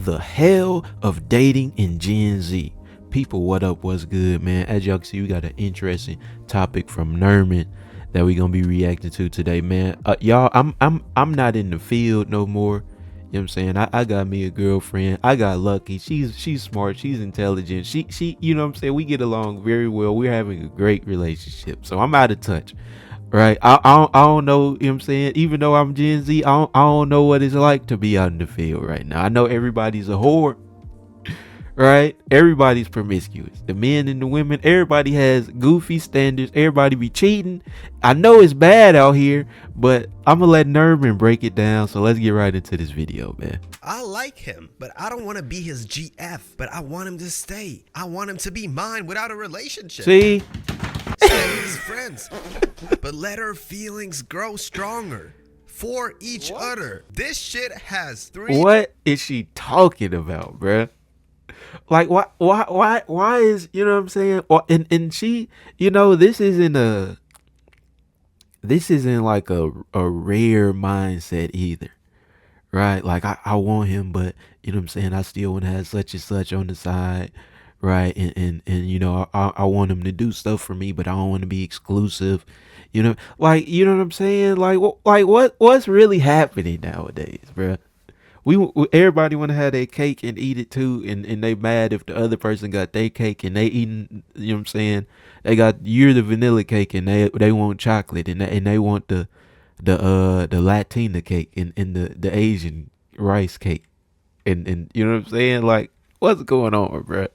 the hell of dating in Gen Z. People, what up? What's good, man? As y'all can see, we got an interesting topic from Nerman that we gonna be reacting to today, man. Y'all, I'm not in the field no more. You know what I'm saying? I got me a girlfriend. I got lucky. She's smart. She's intelligent. She you know what I'm saying? We get along very well. We're having a great relationship. So I'm out of touch. Right. I don't know, you know what I'm saying? Even though I'm Gen Z, I don't know what it's like to be out in the field right now. I know everybody's a whore, right? Everybody's promiscuous. The men and the women, everybody has goofy standards. Everybody be cheating. I know it's bad out here, but I'm gonna let Nerman break it down. So let's get right into this video, man. I like him, but I don't want to be his GF, but I want him to stay. I want him to be mine without a relationship. See? Stay with his friends, but let her feelings grow stronger for each other. This shit has three. What is she talking about, bruh? Like why is, you know what I'm saying? And she, you know, this isn't like a rare mindset either. Right? Like I want him, but you know what I'm saying, I still want to have such and such on the side. Right. And you know, I want him to do stuff for me, but I don't want to be exclusive. You know, like, you know what I'm saying? Like what's really happening nowadays, bruh? Everybody want to have their cake and eat it too, and they mad if the other person got their cake and they eating, you know what I'm saying? You're the vanilla cake and they want chocolate, and they want the Latina cake and the Asian rice cake. And you know what I'm saying? Like, what's going on, bruh?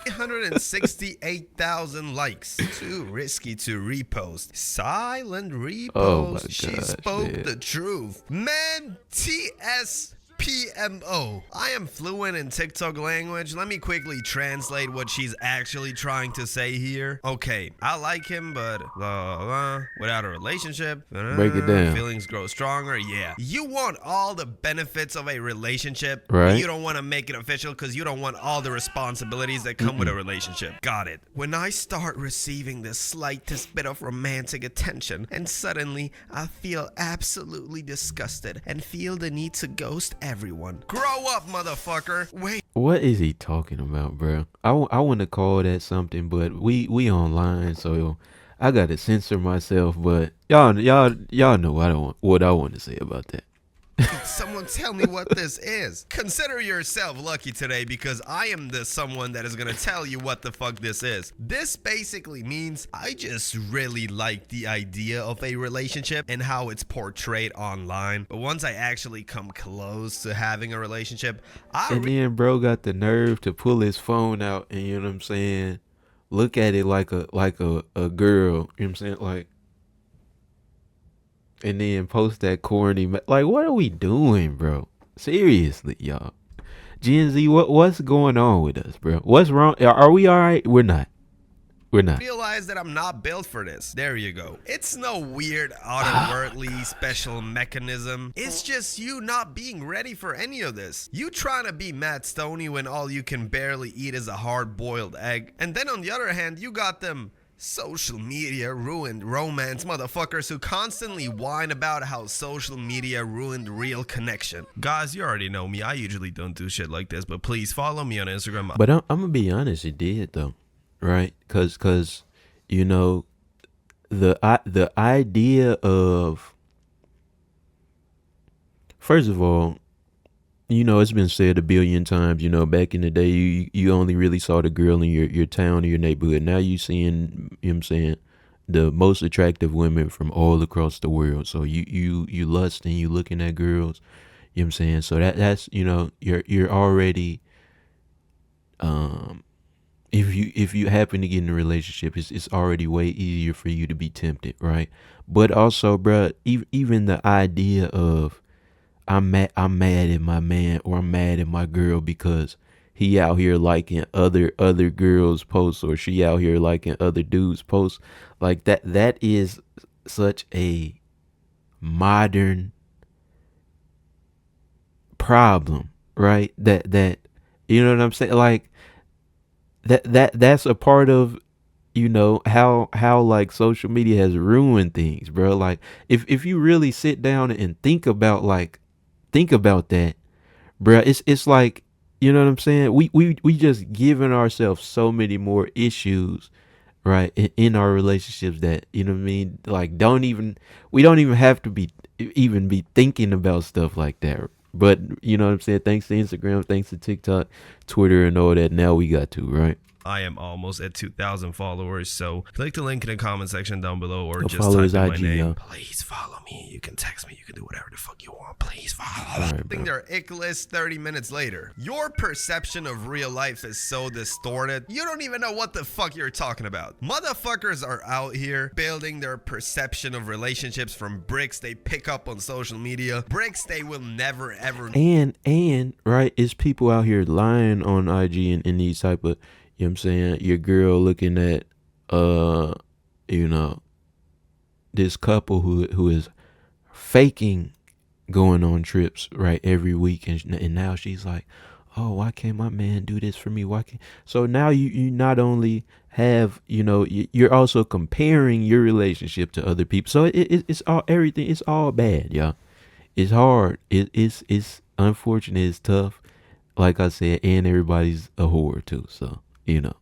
168,000 likes. Too risky to repost. Silent repost. Oh my She gosh, spoke man. the truth. Man, TSPMO. I am fluent in TikTok language. Let me quickly translate what she's actually trying to say here. Okay, I like him, but without a relationship. Break it down. Feelings grow stronger. Yeah. You want all the benefits of a relationship. Right. You don't want to make it official because you don't want all the responsibilities that come with a relationship. Got it. When I start receiving the slightest bit of romantic attention, and suddenly I feel absolutely disgusted and feel the need to ghost everyone. Grow up, motherfucker. Wait. What is he talking about, bro? I want to call that something, but we online, so I gotta censor myself. But y'all know what I want to say about that. Someone tell me what this is. Consider yourself lucky today because I am the someone that is going to tell you what the fuck this is. This basically means I just really like the idea of a relationship and how it's portrayed online. But once I actually come close to having a relationship, And then bro got the nerve to pull his phone out and, you know what I'm saying, look at it like a girl, you know what I'm saying, like, and then post that corny like, what are we doing, bro? Seriously, y'all. Gen Z, what's going on with us, bro? What's wrong? Are we all right? We're not. realize that I'm not built for this. There you go. It's no weird, otherworldly special mechanism. It's just you not being ready for any of this. You trying to be Matt Stoney when all you can barely eat is a hard-boiled egg. And then on the other hand, you got them social media ruined romance motherfuckers who constantly whine about how social media ruined real connection. Guys, you already know me. I usually don't do shit like this, but please follow me on Instagram. But I'm gonna be honest, it did though, right? Cause you know, the idea of, first of all, you know, it's been said a billion times, you know, back in the day, you only really saw the girl in your town or your neighborhood. Now you seeing, you know what I'm saying, the most attractive women from all across the world. So you lust and you looking at girls, you know what I'm saying? So that's, you know, you're already, if you happen to get in a relationship, it's already way easier for you to be tempted, right? But also, bruh, even the idea of, I'm mad at my man or I'm mad at my girl because he out here liking other girls' posts, or she out here liking other dudes' posts, like that is such a modern problem, right? That you know what I'm saying? Like that's a part of, you know, how like social media has ruined things, bro. Like if you really sit down and think about that, bruh, it's like You know what I'm saying? We just giving ourselves so many more issues, right, in our relationships that, you know what I mean? Like, we don't even have to be thinking about stuff like that. But you know what I'm saying? Thanks to Instagram, thanks to TikTok, Twitter, and all that, now we got to, right? I am almost at 2,000 followers, so click the link in the comment section down below or Go just follow type his in my IG, name. yo. Please follow me. You can text me. You can do whatever the fuck you want. Please follow. All right, Think bro. their ick list 30 minutes later. Your perception of real life is so distorted, you don't even know what the fuck you're talking about. Motherfuckers are out here building their perception of relationships from bricks they pick up on social media, bricks they will never ever. And right, it's people out here lying on IG and these type of, you know what I'm saying, your girl looking at you know, this couple who is faking going on trips, right, every week, and now she's like, oh, why can't my man do this for me? Why can't? So now you not only have, you know, you're also comparing your relationship to other people. So it's all, everything, it's all bad, y'all. It's hard. It's unfortunate. It's tough. Like I said, and everybody's a whore too. So, you know.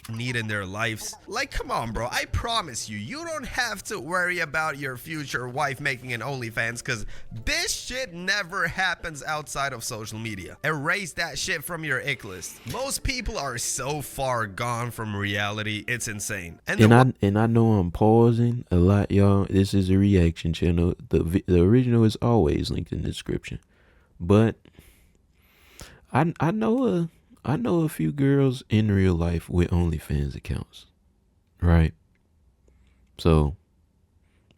Need in their lives. Like, come on, bro. I promise you, you don't have to worry about your future wife making an OnlyFans, because this shit never happens outside of social media. Erase that shit from your ick list. Most people are so far gone from reality, it's insane. And I know I'm pausing a lot, y'all. This is a reaction channel. The original is always linked in the description. But I know a few girls in real life with OnlyFans accounts, right? So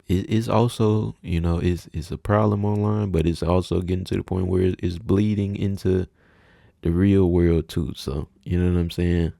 it's also, you know, it's a problem online, but it's also getting to the point where it's bleeding into the real world too. So, you know what I'm saying?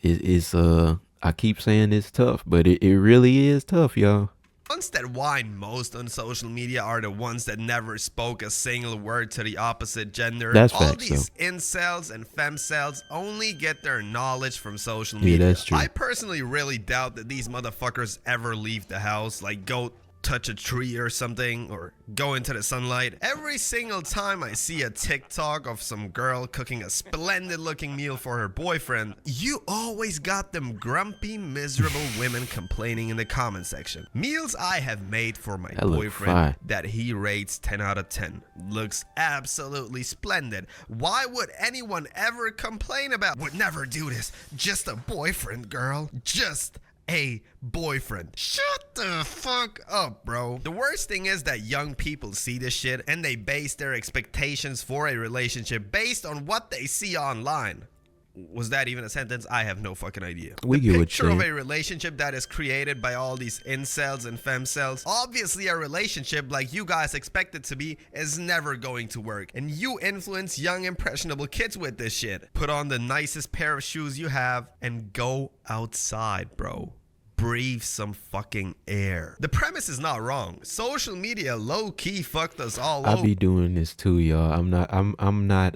It's I keep saying it's tough, but it really is tough, y'all. Ones that whine most on social media are the ones that never spoke a single word to the opposite gender. That's All facts, these though. incels and femcels only get their knowledge from social media. Yeah, that's true. I personally really doubt that these motherfuckers ever leave the house, like go touch a tree or something, or go into the sunlight. Every single time I see a TikTok of some girl cooking a splendid looking meal for her boyfriend, you always got them grumpy, miserable women complaining in the comment section. Meals I have made for my That look boyfriend fire. that he rates 10 out of 10. Looks absolutely splendid. Why would anyone ever complain about, would never do this, just a boyfriend, girl, just a boyfriend? Shut the fuck up, bro. The worst thing is that young people see this shit and they base their expectations for a relationship based on what they see online. Was that even a sentence? I have no fucking idea. We The get what you're picture of saying. a relationship that is created by all these incels and femcels, obviously a relationship like you guys expect it to be, is never going to work. And you influence young impressionable kids with this shit. Put on the nicest pair of shoes you have and go outside, bro. Breathe some fucking air. The premise is not wrong. Social media low-key fucked us all I over. be doing this too, y'all. I'm not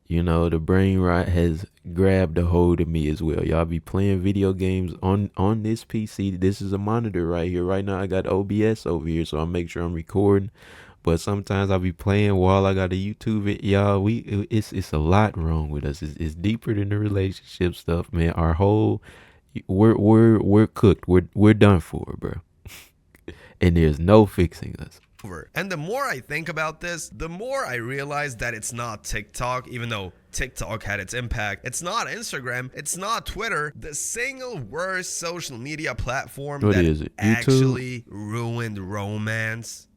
you know, the brain rot has grabbed a hold of me as well. Y'all be playing video games on this PC. This is a monitor right here. Right now I got OBS over here, so I make sure I'm recording. But sometimes I be playing while I got a YouTube y'all. It's a lot wrong with us. It's deeper than the relationship stuff, man. Our whole we're cooked. We're done for, bro. And there's no fixing us. And the more I think about this, the more I realize that it's not TikTok, even though TikTok had its impact. It's not Instagram. It's not Twitter. The single worst social media platform What that is it? YouTube? actually ruined romance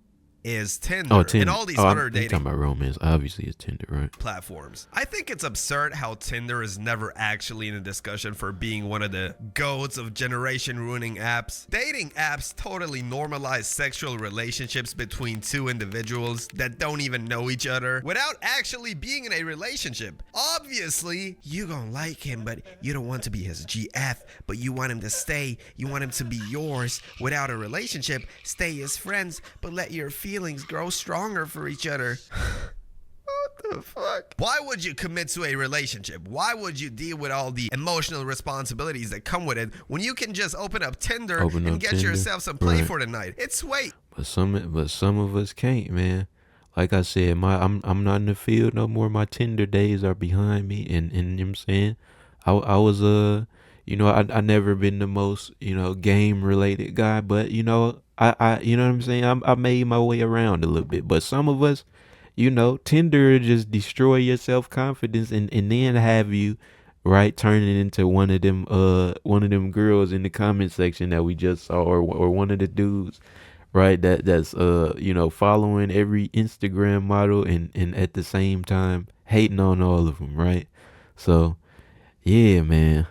is Tinder, Oh, Tinder. and all these Oh, other I'm dating talking about romance. Obviously, it's Tinder, right? platforms. I think it's absurd how Tinder is never actually in a discussion for being one of the goats of generation ruining apps. Dating apps totally normalize sexual relationships between two individuals that don't even know each other without actually being in a relationship. Obviously, you gonna like him, but you don't want to be his GF, but you want him to stay. You want him to be yours without a relationship. Stay as friends, but let your feelings grow stronger for each other. What the fuck? Why would you commit to a relationship? Why would you deal with all the emotional responsibilities that come with it when you can just open up Tinder and get Tinder. yourself some play Right. for the night? It's sweet. But some of us can't, man. like I said, I'm not in the field no more. My Tinder days are behind me, and you know what I'm saying. I was you know, I never been the most, you know, game related guy, but you know, I you know what I'm saying. I made my way around a little bit, but some of us, you know, Tinder just destroy your self confidence, and then have you right turning into one of them girls in the comment section that we just saw, or one of the dudes, right, that's you know, following every Instagram model, and at the same time hating on all of them, right? So yeah, man.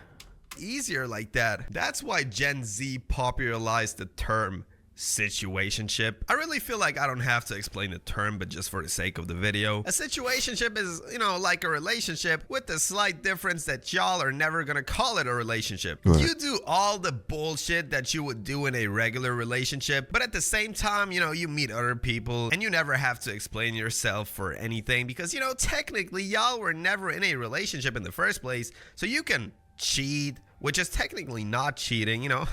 Easier like that. That's why Gen Z popularized the term situationship. I really feel like I don't have to explain the term, but just for the sake of the video, a situationship is, you know, like a relationship, with the slight difference that y'all are never gonna call it a relationship. Right. You do all the bullshit that you would do in a regular relationship, but at the same time, you know, you meet other people and you never have to explain yourself for anything, because, you know, technically y'all were never in a relationship in the first place, so you can cheat, which is technically not cheating, you know.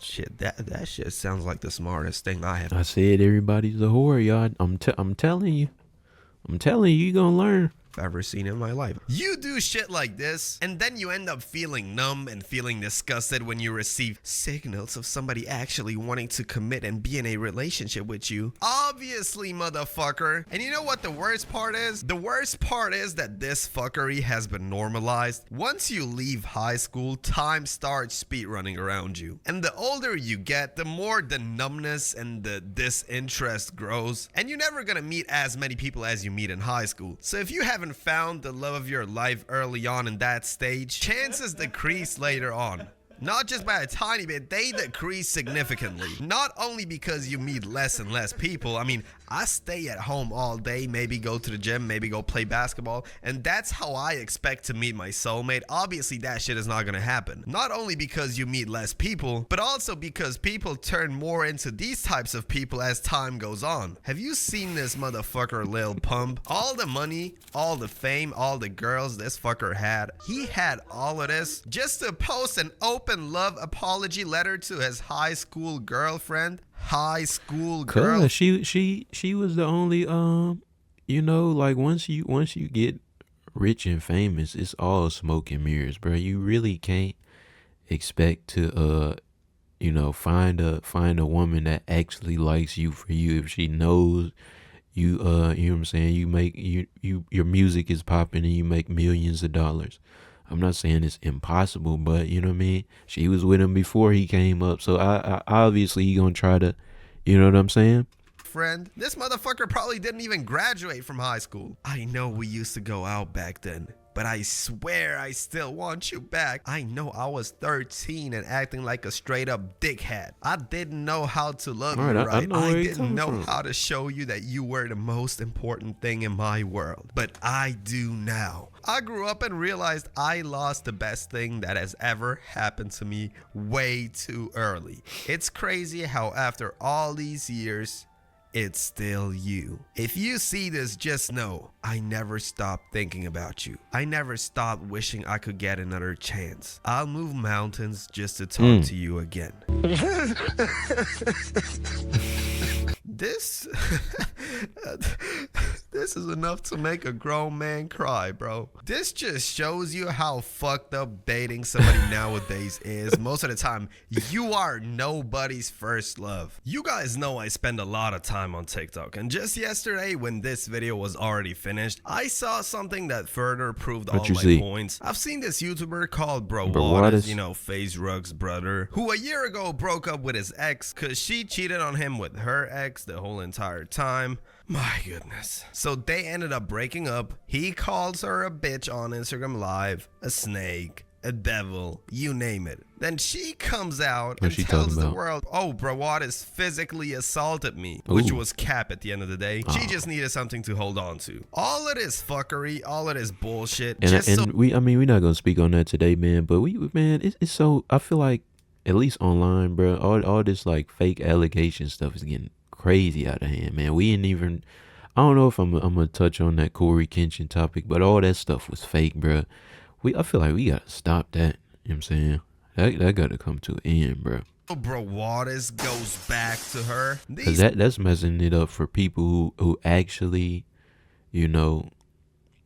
Shit, that shit sounds like the smartest thing I have. I said everybody's a whore, y'all. I'm telling you. I'm telling you, you gonna learn. Ever seen in my life. You do shit like this, and then you end up feeling numb and feeling disgusted when you receive signals of somebody actually wanting to commit and be in a relationship with you. Obviously, motherfucker. And you know what the worst part is? The worst part is that this fuckery has been normalized. Once you leave high school, time starts speedrunning around you. And the older you get, the more the numbness and the disinterest grows. And you're never gonna meet as many people as you meet in high school. So if you haven't found the love of your life early on in that stage, chances decrease later on. Not just by a tiny bit, they decrease significantly. Not only because you meet less and less people. I mean, I stay at home all day, maybe go to the gym, maybe go play basketball, and that's how I expect to meet my soulmate. Obviously, that shit is not gonna happen. Not only because you meet less people, but also because people turn more into these types of people as time goes on. Have you seen this motherfucker Lil Pump? All the money, all the fame, all the girls this fucker had, he had all of this just to post an open love apology letter to his high school girlfriend. High school girl. Cause she was the only you know, like once you get rich and famous, it's all smoke and mirrors, bro. You really can't expect to you know, find a woman that actually likes you for you if she knows you, you know what I'm saying, you make your music is popping and you make millions of dollars. I'm not saying it's impossible, but you know what I mean? She was with him before he came up. So I obviously he gonna try to, you know what I'm saying? Friend, this motherfucker probably didn't even graduate from high school. I know we used to go out back then, but I swear I still want you back. I know I was 13 and acting like a straight up dickhead. I didn't know how to love you right. I didn't know how to show you that you were the most important thing in my world. But I do now. I grew up and realized I lost the best thing that has ever happened to me way too early. It's crazy how after all these years, it's still you. If you see this, just know I never stopped thinking about you. I never stopped wishing I could get another chance. I'll move mountains just to talk to you again. This this is enough to make a grown man cry, bro. This just shows you how fucked up dating somebody nowadays is. Most of the time, you are nobody's first love. You guys know I spend a lot of time on TikTok, and just yesterday when this video was already finished, I saw something that further proved all my points. I've seen this YouTuber called Bro Waters, you know, FaZe Rug's brother, who a year ago broke up with his ex because she cheated on him with her ex the whole entire time. My goodness. So they ended up breaking up. He calls her a bitch on Instagram Live, a snake, a devil, you name it. Then she comes out and tells the world, oh, Bro Waters physically assaulted me, which was cap at the end of the the day. She just needed something to hold on to. All of this fuckery, all of this bullshit. I mean, we're not gonna speak on that today, man. But it's so, I feel like, at least online, bro, all this like fake allegation stuff is getting crazy out of hand, man. We ain't even, I don't know if I'm gonna touch on that Corey Kenshin topic, but all that stuff was fake, bro. I feel like we gotta stop that. You know what I'm saying? That gotta come to an end, bro. Bro, Waters goes back to her. Cause that's messing it up for people who actually, you know,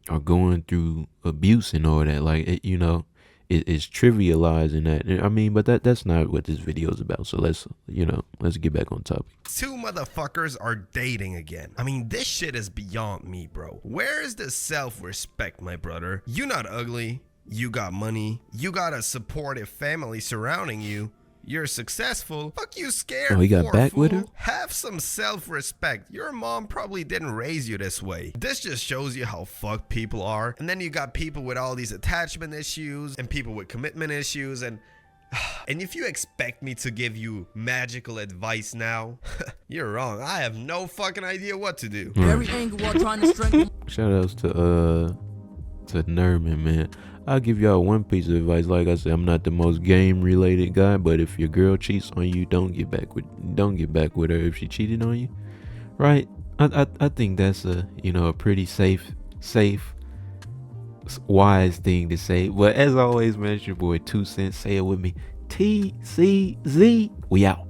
are going through abuse and all that. Like it, you know, it's trivializing that. I mean, but that's not what this video is about. So let's get back on topic. Two motherfuckers are dating again. I mean, this shit is beyond me, bro. Where is the self-respect, my brother? You not ugly. You got money. You got a supportive family surrounding you. You're successful. Fuck you scared. Oh, he got back with her? Have some self-respect. Your mom probably didn't raise you this way. This just shows you how fucked people are. And then you got people with all these attachment issues and people with commitment issues. And if you expect me to give you magical advice now, you're wrong. I have no fucking idea what to do. Very angry while trying to strengthen. Shout outs to Nerman, man. I'll give y'all one piece of advice. Like I said, I'm not the most game related guy, but if your girl cheats on you, don't get back with her if she cheated on you. Right? I think that's a pretty safe, wise thing to say. But as always, man, it's your boy 2Centz. Say it with me. TCZ. We out.